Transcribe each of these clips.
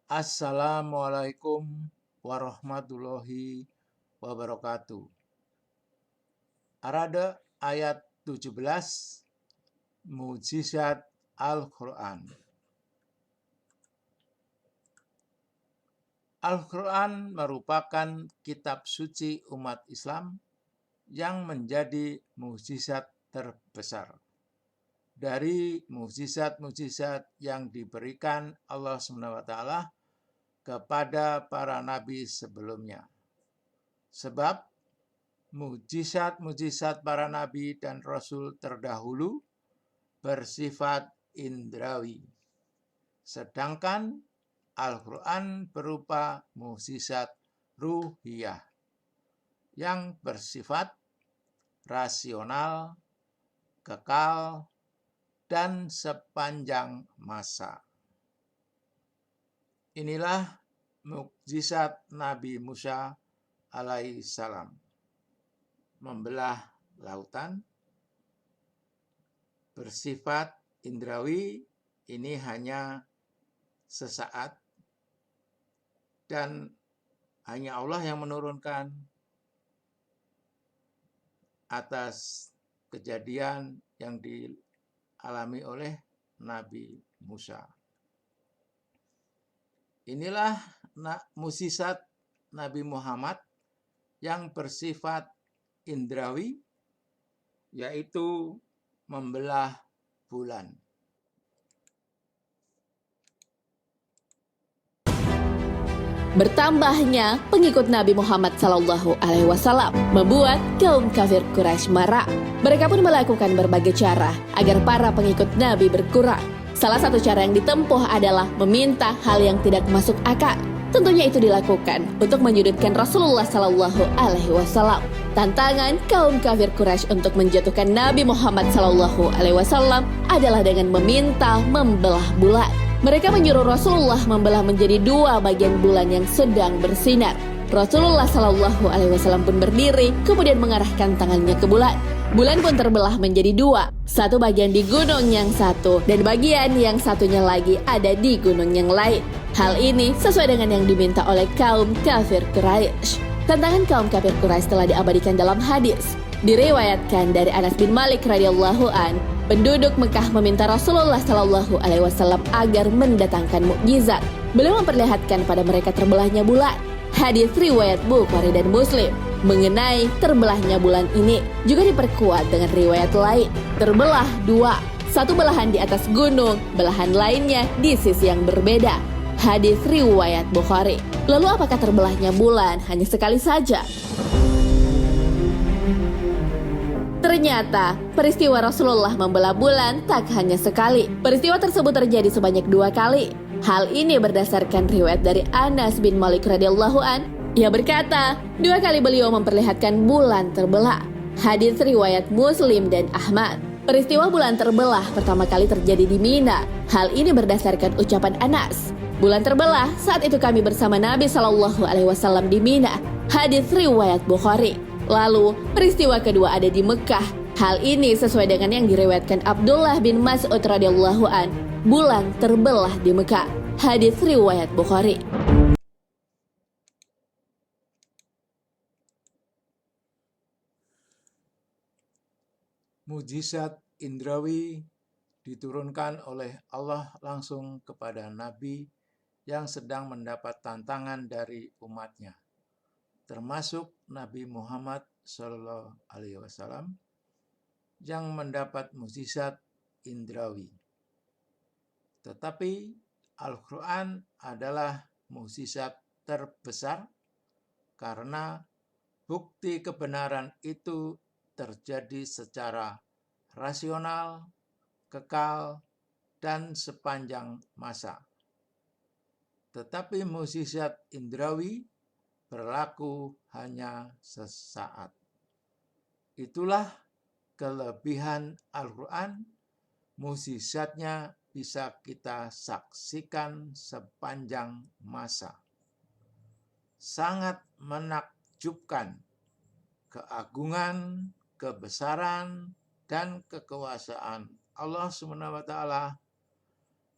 Assalamualaikum warahmatullahi wabarakatuh. Arada ayat 17 Mukjizat Al-Quran. Al-Quran merupakan kitab suci umat Islam yang menjadi mukjizat terbesar dari mukjizat-mukjizat yang diberikan Allah SWT kepada para nabi sebelumnya. Sebab mukjizat-mukjizat para nabi dan rasul terdahulu bersifat indrawi, sedangkan Al-Quran berupa mukjizat ruhiyah yang bersifat rasional, kekal, dan sepanjang masa. Inilah mukjizat Nabi Musa alaihissalam. Membelah lautan bersifat indrawi, ini hanya sesaat dan hanya Allah yang menurunkan atas kejadian yang dialami oleh Nabi Musa. Inilah mukjizat Nabi Muhammad yang bersifat indrawi, yaitu membelah bulan. Bertambahnya pengikut Nabi Muhammad SAW membuat kaum kafir Quraisy marah. Mereka pun melakukan berbagai cara agar para pengikut Nabi berkurang. Salah satu cara yang ditempuh adalah meminta hal yang tidak masuk akal. Tentunya itu dilakukan untuk menyudutkan Rasulullah SAW. Tantangan kaum kafir Quraisy untuk menjatuhkan Nabi Muhammad SAW adalah dengan meminta membelah bulan. Mereka menyuruh Rasulullah membelah menjadi dua bagian bulan yang sedang bersinar. Rasulullah SAW pun berdiri, kemudian mengarahkan tangannya ke bulan. Bulan pun terbelah menjadi dua, satu bagian di gunung yang satu, dan bagian yang satunya lagi ada di gunung yang lain. Hal ini sesuai dengan yang diminta oleh kaum kafir Quraisy. Tantangan kaum kafir Quraisy telah diabadikan dalam hadis. Diriwayatkan dari Anas bin Malik radhiyallahu an, penduduk Mekah meminta Rasulullah SAW agar mendatangkan mukjizat. Beliau memperlihatkan pada mereka terbelahnya bulan. Hadis riwayat Bukhari dan Muslim mengenai terbelahnya bulan ini juga diperkuat dengan riwayat lain. Terbelah dua, satu belahan di atas gunung, belahan lainnya di sisi yang berbeda. Hadis riwayat Bukhari. Lalu apakah terbelahnya bulan hanya sekali saja? Ternyata peristiwa Rasulullah membelah bulan tak hanya sekali. Peristiwa tersebut terjadi sebanyak 2 kali. Hal ini berdasarkan riwayat dari Anas bin Malik radhiyallahu an. Ia berkata, 2 kali beliau memperlihatkan bulan terbelah. Hadis riwayat Muslim dan Ahmad. Peristiwa bulan terbelah pertama kali terjadi di Mina. Hal ini berdasarkan ucapan Anas. Bulan terbelah saat itu kami bersama Nabi SAW di Mina. Hadis riwayat Bukhari. Lalu, peristiwa kedua ada di Mekah. Hal ini sesuai dengan yang diriwayatkan Abdullah bin Mas'ud radhiyallahu an. Bulan terbelah di Mekah. Hadis riwayat Bukhari. Mukjizat indrawi diturunkan oleh Allah langsung kepada Nabi yang sedang mendapat tantangan dari umatnya, termasuk Nabi Muhammad SAW yang mendapat mukjizat indrawi. Tetapi Al-Quran adalah mukjizat terbesar karena bukti kebenaran itu terjadi secara rasional, kekal, dan sepanjang masa. Tetapi mukjizat indrawi berlaku hanya sesaat. Itulah kelebihan Al-Quran. Mukjizatnya bisa kita saksikan sepanjang masa. Sangat menakjubkan keagungan, kebesaran, dan kekuasaan Allah SWT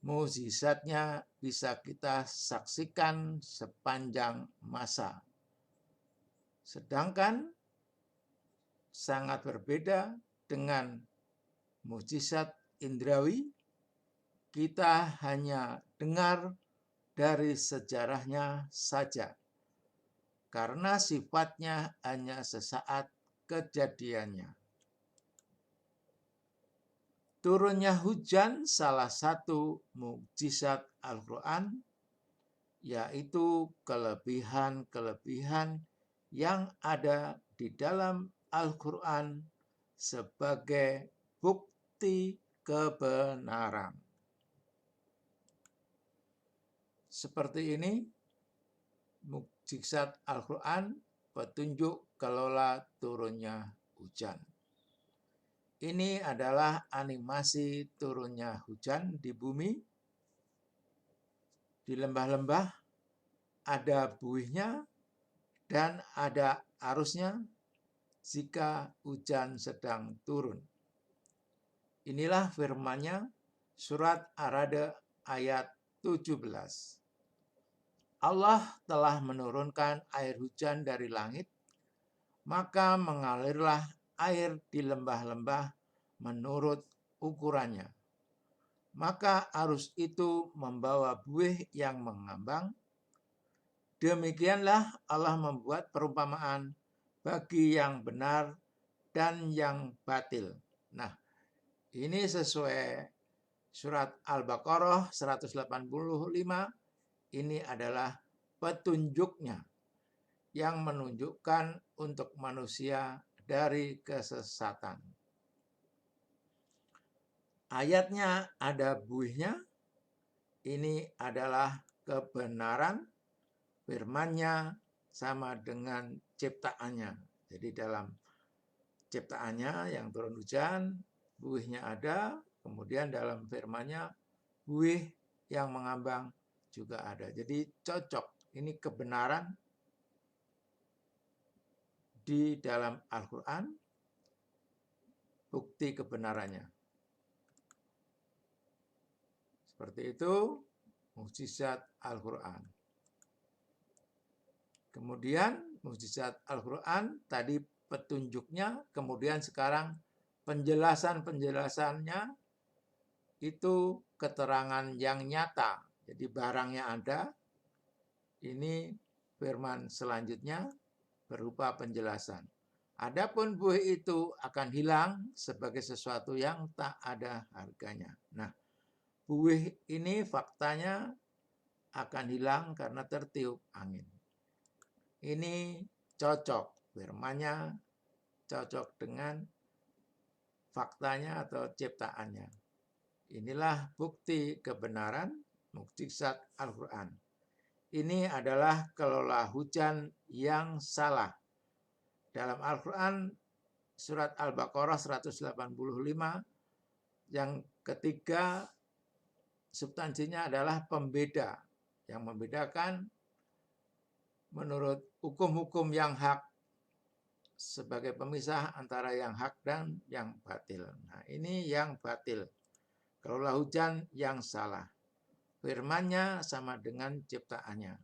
mukjizatnya bisa kita saksikan sepanjang masa. Sedangkan sangat berbeda dengan mukjizat indrawi, kita hanya dengar dari sejarahnya saja, karena sifatnya hanya sesaat kejadiannya. Turunnya hujan salah satu mukjizat Al-Quran, yaitu kelebihan-kelebihan yang ada di dalam Al-Quran sebagai bukti kebenaran. Seperti ini, mukjizat Al-Quran, petunjuk kelola turunnya hujan. Ini adalah animasi turunnya hujan di bumi. Di lembah-lembah ada buihnya dan ada arusnya jika hujan sedang turun. Inilah firman-Nya, surat Ar-Ra'd ayat 17. Allah telah menurunkan air hujan dari langit, maka mengalirlah air di lembah-lembah menurut ukurannya. Maka arus itu membawa buih yang mengambang. Demikianlah Allah membuat perumpamaan bagi yang benar dan yang batil. Nah, ini sesuai surat Al-Baqarah 185. Ini adalah petunjuknya yang menunjukkan untuk manusia dari kesesatan. Ayatnya ada buihnya, ini adalah kebenaran, firman-Nya sama dengan ciptaannya. Jadi dalam ciptaannya yang turun hujan, buihnya ada, kemudian dalam firman-Nya buih yang mengambang juga ada. Jadi cocok, ini kebenaran di dalam Al-Quran, bukti kebenarannya. Seperti itu, mukjizat Al-Quran. Kemudian, mukjizat Al-Quran, tadi petunjuknya, kemudian sekarang penjelasan-penjelasannya, itu keterangan yang nyata. Jadi barangnya ada, ini firman selanjutnya berupa penjelasan. Adapun buih itu akan hilang sebagai sesuatu yang tak ada harganya. Nah, buih ini faktanya akan hilang karena tertiup angin. Ini cocok, firman-Nya cocok dengan faktanya atau ciptaannya. Inilah bukti kebenaran mukjizat Al-Quran. Ini adalah kelola hujan yang salah. Dalam Al-Quran surat Al-Baqarah 185 yang ketiga substansinya adalah pembeda. Yang membedakan menurut hukum-hukum yang hak sebagai pemisah antara yang hak dan yang batil. Nah, ini yang batil. Kelola hujan yang salah. Firman-Nya sama dengan ciptaannya.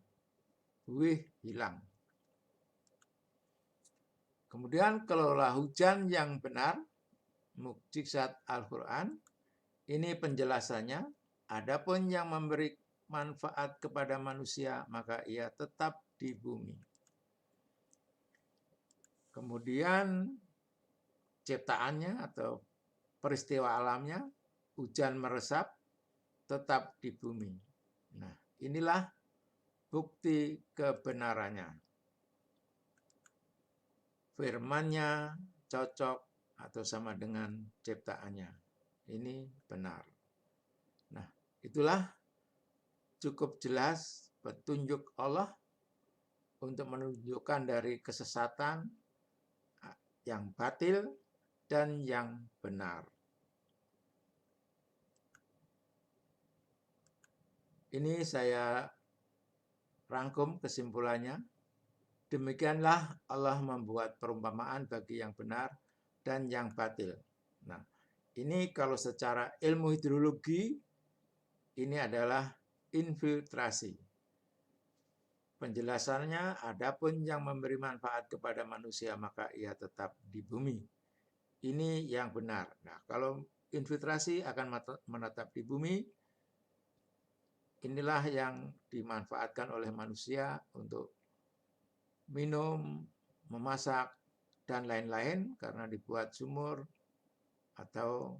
Buih hilang. Kemudian kelola hujan yang benar, mukjizat Al-Quran, ini penjelasannya. Adapun yang memberi manfaat kepada manusia, maka ia tetap di bumi. Kemudian ciptaannya atau peristiwa alamnya, hujan meresap, tetap di bumi. Nah, inilah bukti kebenarannya. Firman-Nya cocok atau sama dengan ciptaannya. Ini benar. Nah, itulah cukup jelas petunjuk Allah untuk menunjukkan dari kesesatan yang batil dan yang benar. Ini saya rangkum kesimpulannya. Demikianlah Allah membuat perumpamaan bagi yang benar dan yang batil. Nah, ini kalau secara ilmu hidrologi ini adalah infiltrasi. Penjelasannya, adapun yang memberi manfaat kepada manusia maka ia tetap di bumi. Ini yang benar. Nah, kalau infiltrasi akan menetap di bumi, inilah yang dimanfaatkan oleh manusia untuk minum, memasak, dan lain-lain karena dibuat sumur atau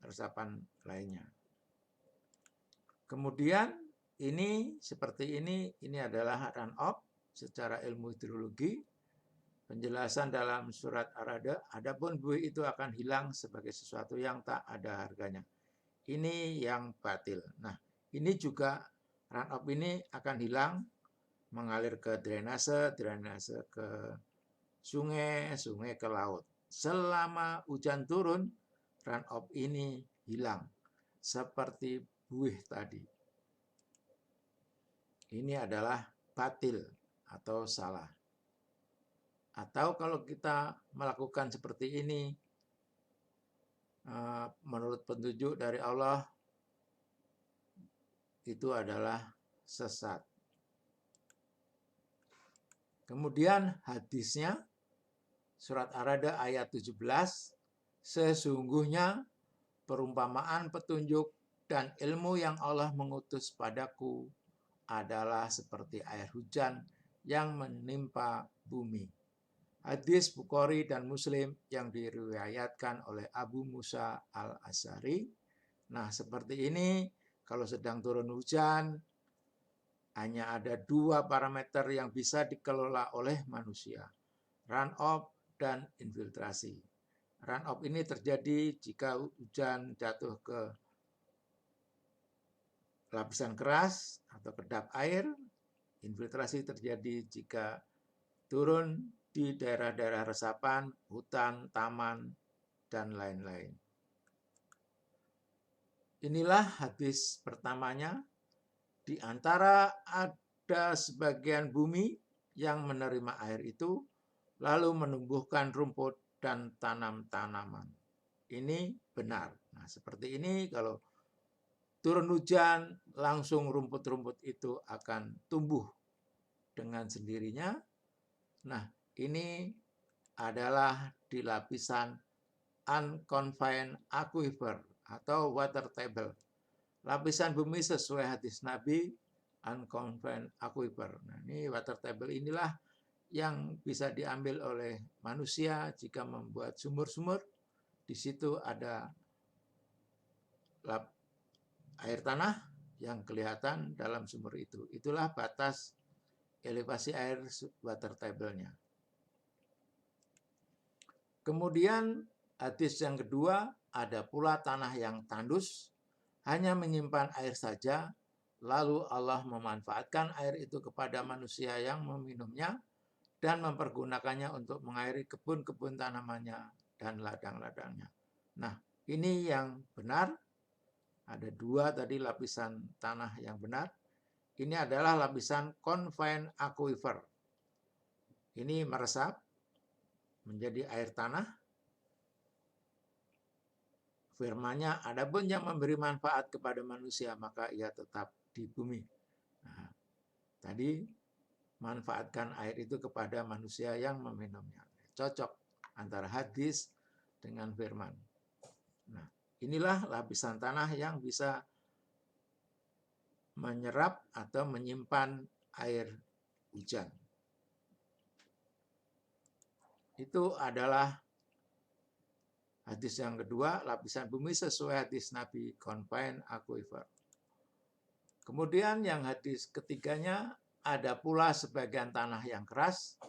resapan lainnya. Kemudian ini seperti ini adalah run-off secara ilmu hidrologi. Penjelasan dalam surat Ar-Ra'd, adapun buih itu akan hilang sebagai sesuatu yang tak ada harganya. Ini yang batil. Nah, ini juga run-off ini akan hilang, mengalir ke drainase ke sungai ke laut. Selama hujan turun, run-off ini hilang. Seperti buih tadi. Ini adalah batil atau salah. Atau kalau kita melakukan seperti ini, menurut petunjuk dari Allah, itu adalah sesat. Kemudian hadisnya, surat Ar-Ra'd ayat 17, sesungguhnya perumpamaan petunjuk dan ilmu yang Allah mengutus padaku adalah seperti air hujan yang menimpa bumi. Hadis Bukhari dan Muslim yang diriwayatkan oleh Abu Musa al-Asy'ari. Nah, seperti ini, kalau sedang turun hujan, hanya ada dua parameter yang bisa dikelola oleh manusia, run-off dan infiltrasi. Run-off ini terjadi jika hujan jatuh ke lapisan keras atau kedap air. Infiltrasi terjadi jika turun di daerah-daerah resapan, hutan, taman, dan lain-lain. Inilah hadis pertamanya. Di antara ada sebagian bumi yang menerima air itu, lalu menumbuhkan rumput dan tanam-tanaman. Ini benar. Nah, seperti ini kalau turun hujan, langsung rumput-rumput itu akan tumbuh dengan sendirinya. Nah, ini adalah di lapisan unconfined aquifer atau water table. Lapisan bumi sesuai hadis Nabi, unconfined aquifer. Nah, ini water table inilah yang bisa diambil oleh manusia jika membuat sumur-sumur. Di situ ada air tanah yang kelihatan dalam sumur itu. Itulah batas elevasi air water table-nya. Kemudian hadis yang kedua, ada pula tanah yang tandus, hanya menyimpan air saja, lalu Allah memanfaatkan air itu kepada manusia yang meminumnya dan mempergunakannya untuk mengairi kebun-kebun tanamannya dan ladang-ladangnya. Nah, ini yang benar. Ada dua tadi lapisan tanah yang benar. Ini adalah lapisan confined aquifer. Ini meresap menjadi air tanah. Firman-Nya, adapun yang memberi manfaat kepada manusia, maka ia tetap di bumi. Nah, tadi manfaatkan air itu kepada manusia yang meminumnya. Cocok antara hadis dengan firman. Nah, inilah lapisan tanah yang bisa menyerap atau menyimpan air hujan. Itu adalah hadis yang kedua, lapisan bumi sesuai hadis Nabi, confined aquifer. Kemudian yang hadis ketiganya, ada pula sebagian tanah yang keras,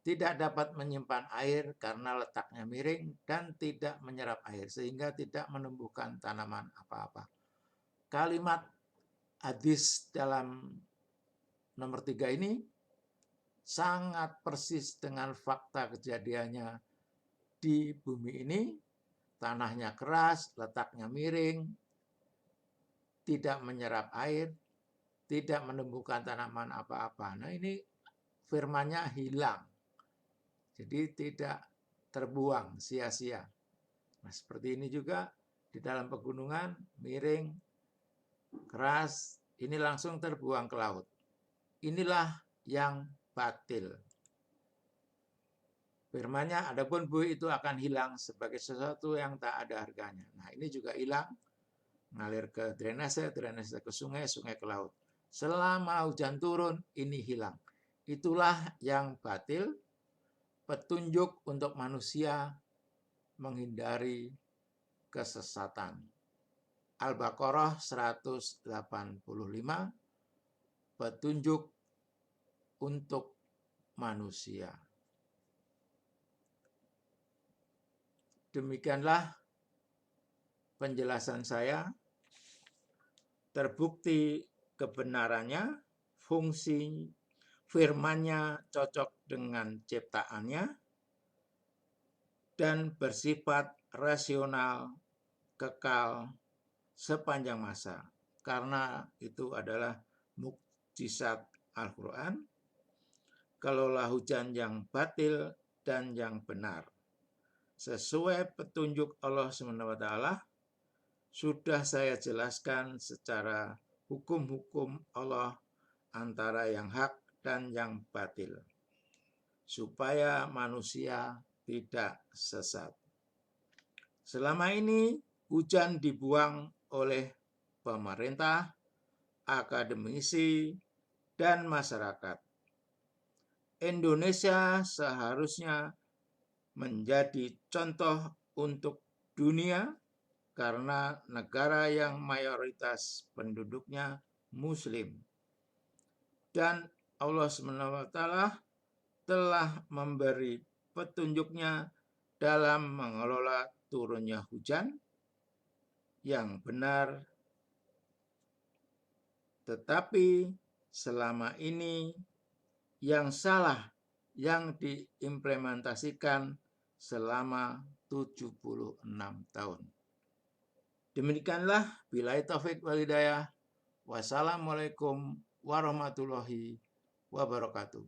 tidak dapat menyimpan air karena letaknya miring dan tidak menyerap air, sehingga tidak menumbuhkan tanaman apa-apa. Kalimat hadis dalam nomor 3 ini sangat persis dengan fakta kejadiannya di bumi ini. Tanahnya keras, letaknya miring, tidak menyerap air, tidak menumbuhkan tanaman apa-apa. Nah, ini firman-Nya hilang. Jadi tidak terbuang sia-sia. Nah, seperti ini juga di dalam pegunungan, miring, keras, ini langsung terbuang ke laut. Inilah yang batil. Firman-Nya, adapun buih itu akan hilang sebagai sesuatu yang tak ada harganya. Nah, ini juga hilang, ngalir ke drainase ke sungai, sungai ke laut. Selama hujan turun, ini hilang. Itulah yang batil, petunjuk untuk manusia menghindari kesesatan. Al-Baqarah 185, petunjuk untuk manusia. Demikianlah penjelasan saya. Terbukti kebenarannya, fungsi firman-Nya cocok dengan ciptaannya, dan bersifat rasional, kekal, sepanjang masa. Karena itu adalah mukjizat Al-Quran. Kalaulah hujan yang batil dan yang benar, sesuai petunjuk Allah SWT, sudah saya jelaskan secara hukum-hukum Allah antara yang hak dan yang batil, supaya manusia tidak sesat. Selama ini hujan dibuang oleh pemerintah, akademisi, dan masyarakat. Indonesia seharusnya menjadi contoh untuk dunia karena negara yang mayoritas penduduknya Muslim. Dan Allah SWT telah memberi petunjuknya dalam mengelola turunnya hujan yang benar. Tetapi selama ini yang salah yang diimplementasikan selama 76 tahun. Demikianlah, billahi taufik wal hidayah. Wassalamualaikum warahmatullahi wabarakatuh.